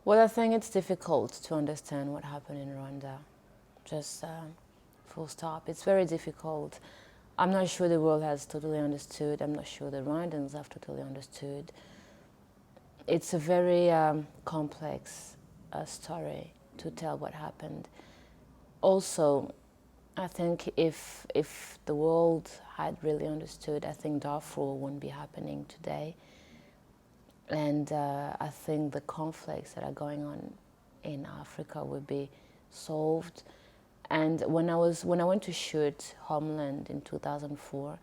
Well, I think it's difficult to understand what happened in Rwanda. Just full stop. It's very difficult. I'm not sure the world has totally understood. I'm not sure the Rwandans have totally understood. It's a very complex story to tell what happened. Also, I think if the world had really understood, I think Darfur wouldn't be happening today. And I think the conflicts that are going on in Africa would be solved. And when I went to shoot Homeland in 2004,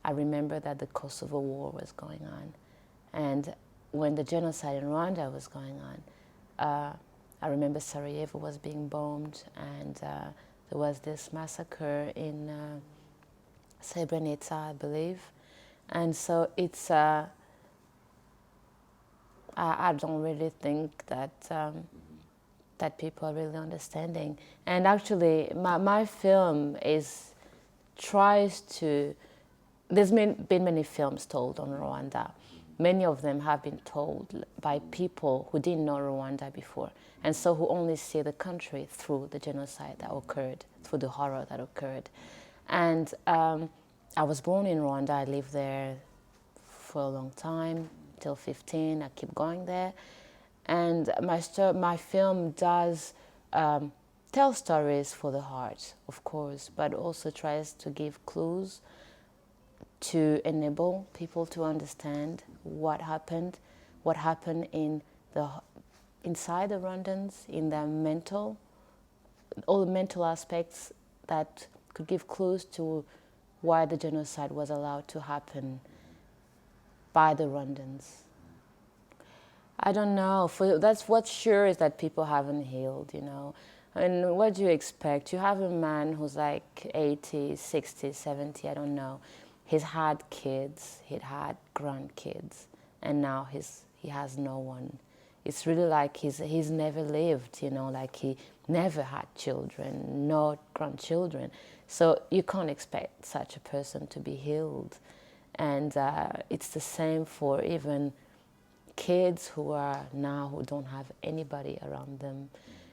I remember that the Kosovo War was going on, and when the genocide in Rwanda was going on, I remember Sarajevo was being bombed, and there was this massacre in Srebrenica, I believe, and so it's. I don't really think that that people are really understanding. And actually, my film tries to. There's been many films told on Rwanda. Many of them have been told by people who didn't know Rwanda before, and so who only see the country through the genocide that occurred, through the horror that occurred. And I was born in Rwanda. I lived there for a long time, till 15. I keep going there. And my film does tell stories for the heart, of course, but also tries to give clues to enable people to understand what happened inside the Rwandans, in their all the mental aspects that could give clues to why the genocide was allowed to happen by the Rwandans. I don't know. That's what's sure is that people haven't healed, you know. And what do you expect? You have a man who's like 80, 60, 70, I don't know. He's had kids, he'd had grandkids, and now he has no one. It's really like he's never lived, you know, like he never had children, no grandchildren. So you can't expect such a person to be healed. And it's the same for even kids who don't have anybody around them.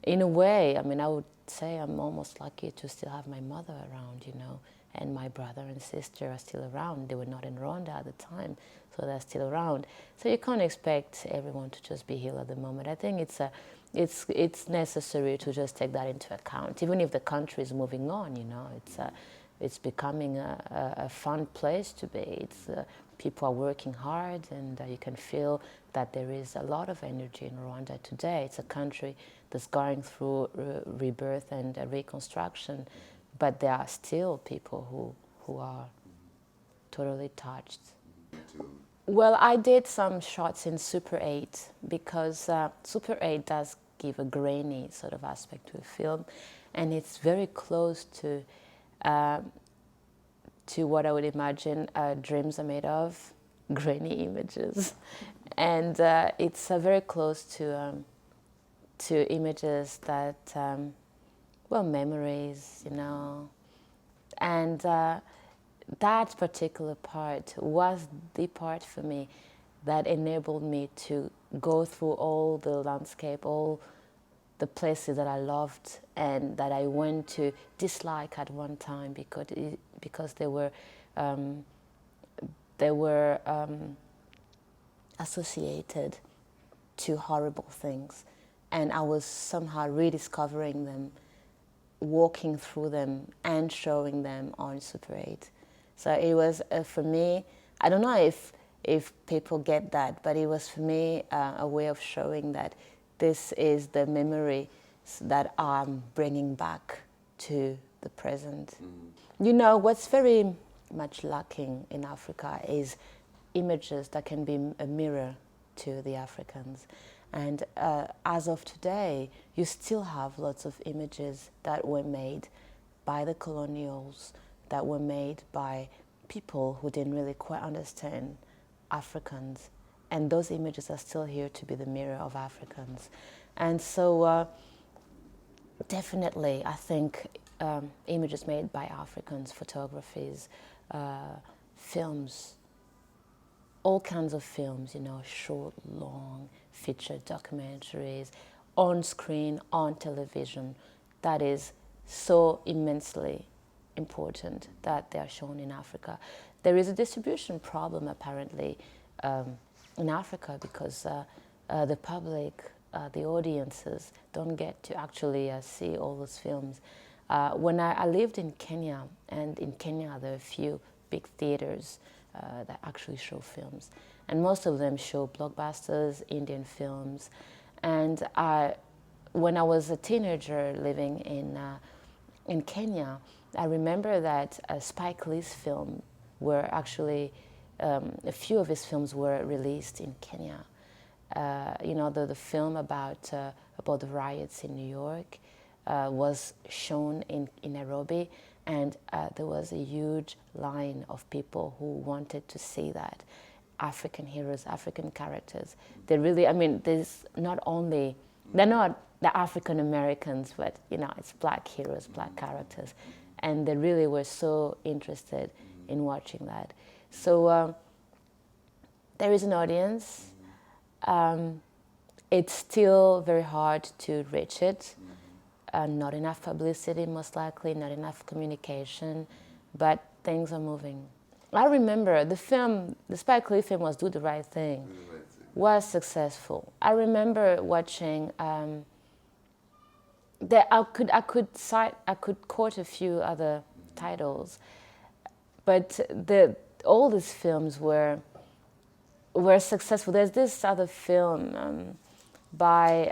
In a way, I mean, I would say I'm almost lucky to still have my mother around, you know, and my brother and sister are still around. They were not in Rwanda at the time, so they're still around. So you can't expect everyone to just be healed at the moment. I think it's necessary to just take that into account, even if the country is moving on, you know. It's becoming a fun place to be. People are working hard, and you can feel that there is a lot of energy in Rwanda today. It's a country that's going through rebirth and reconstruction, but there are still people who are totally touched. Well, I did some shots in Super 8 because Super 8 does give a grainy sort of aspect to a film, and it's very close to what I would imagine dreams are made of, grainy images. And it's very close to images that, memories, you know. And that particular part was the part for me that enabled me to go through all the landscape, all the places that I loved and that I went to dislike at one time because they were associated to horrible things, and I was somehow rediscovering them, walking through them and showing them on Super 8. So it was for me, I don't know if people get that, but it was for me a way of showing that this is the memory that I'm bringing back to the present. You know, what's very much lacking in Africa is images that can be a mirror to the Africans. And as of today, you still have lots of images that were made by the colonials, that were made by people who didn't really quite understand Africans. And those images are still here to be the mirror of Africans. And so definitely, I think images made by Africans, photographies, films, all kinds of films, short, long, feature documentaries, on screen, on television. That is so immensely important that they are shown in Africa. There is a distribution problem apparently in Africa because the public, the audiences don't get to actually see all those films. When I lived in Kenya, and in Kenya there are a few big theaters that actually show films, and most of them show blockbusters, Indian films. And when I was a teenager living in Kenya, I remember that Spike Lee's film were actually a few of his films were released in Kenya. The film about the riots in New York was shown in Nairobi, and there was a huge line of people who wanted to see that. African heroes, African characters. They really, there's not only, they're not the African Americans, but it's black heroes, black characters. And they really were so interested in watching that. So there is an audience. It's still very hard to reach it. Not enough publicity, most likely, not enough communication, but things are moving. I remember the Spike Lee film was Do the Right Thing, was successful. I remember watching, I could quote a few other titles, but all these films were successful. There's this other film by,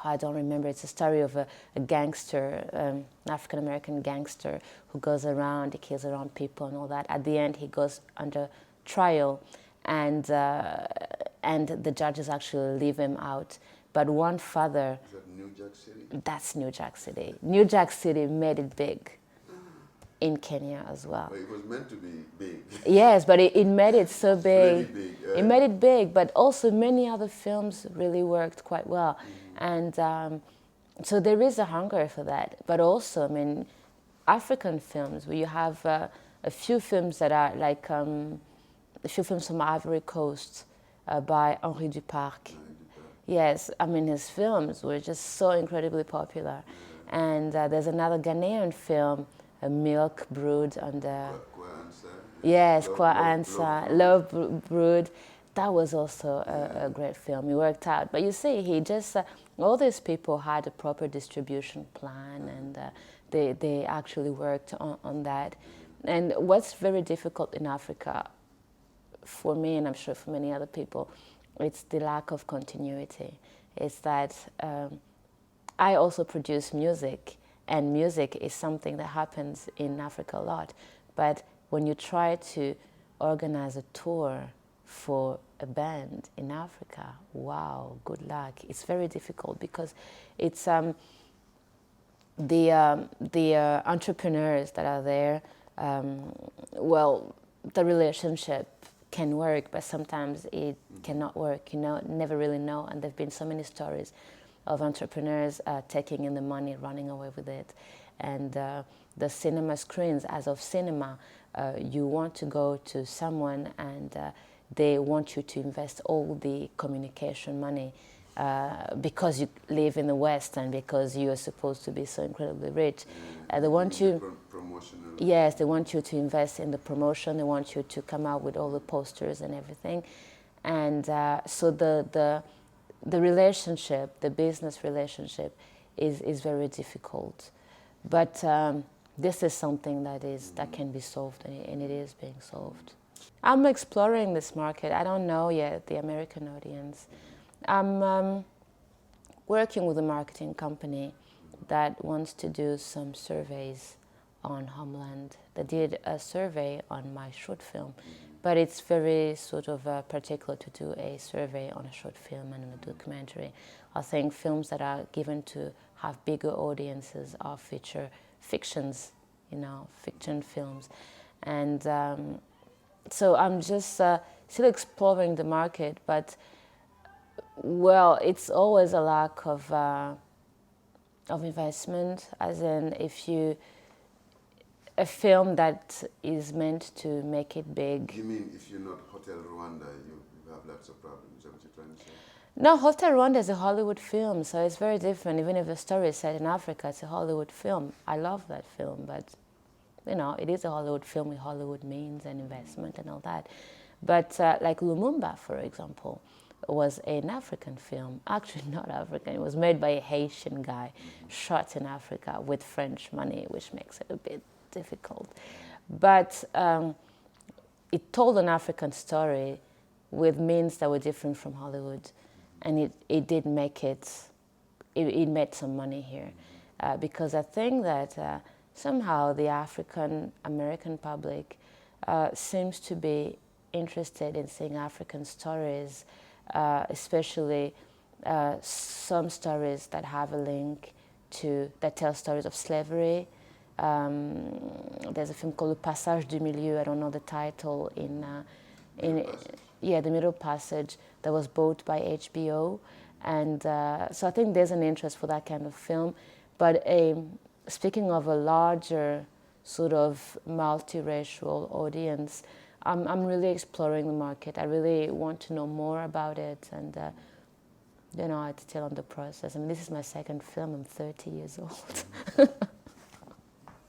I don't remember, it's a story of a gangster, an African-American gangster who goes around, he kills around people and all that. At the end, he goes under trial, and the judges actually leave him out. But one father... Is that New Jack City? That's New Jack City. New Jack City made it big in Kenya as well. Well, it was meant to be big. Yes, but it made it so big. Really big. It made it big, but also many other films really worked quite well. And so there is a hunger for that. But also, African films, where you have a few films that are like, a few films from Ivory Coast by Henri Duparc. Yes, his films were just so incredibly popular. And there's another Ghanaian film, A Milk Brewed under... Yes, Kwa Ansa, Love Brood. That was also a great film. It worked out. But you see, he just, all these people had a proper distribution plan, and they actually worked on that. And what's very difficult in Africa, for me, and I'm sure for many other people, it's the lack of continuity. It's that I also produce music, and music is something that happens in Africa a lot. But when you try to organize a tour for a band in Africa, wow, good luck. It's very difficult because it's the entrepreneurs that are there. Well, the relationship can work, but sometimes it cannot work. Never really know. And there've been so many stories of entrepreneurs taking in the money, running away with it, and the cinema screens. As of cinema, you want to go to someone and they want you to invest all the communication money because you live in the West and because you are supposed to be so incredibly rich. They want you, yes, they want you to invest in the promotion. They want you to come out with all the posters and everything. And so the relationship, the business relationship, is very difficult. But this is something that can be solved, and it is being solved. I'm exploring this market. I don't know yet the American audience. I'm working with a marketing company that wants to do some surveys on Homeland. They did a survey on my short film, but it's very sort of particular to do a survey on a short film and a documentary. I think films that are given to have bigger audiences are fictions, fiction films. And so I'm just still exploring the market, but well, it's always a lack of investment, as in if you a film that is meant to make it big. You mean if you're not Hotel Rwanda, you have lots of problems? Is that what you're trying to say? No, Hotel Rwanda is a Hollywood film, so it's very different. Even if the story is set in Africa, it's a Hollywood film. I love that film, but you know, it is a Hollywood film with Hollywood means and investment and all that. But like Lumumba, for example, was an African film. Actually, not African. It was made by a Haitian guy, shot in Africa with French money, which makes it a bit difficult. But it told an African story with means that were different from Hollywood. And it did make it made some money here. Because I think that somehow the African American public seems to be interested in seeing African stories, especially some stories that have a link that tell stories of slavery. There's a film called Le Passage du Milieu, I don't know the title, The Middle Passage, that was bought by HBO. And so I think there's an interest for that kind of film. But speaking of a larger sort of multiracial audience, I'm really exploring the market. I really want to know more about it, and you know, it's still on the process. I mean, this is my second film. I'm 30 years old.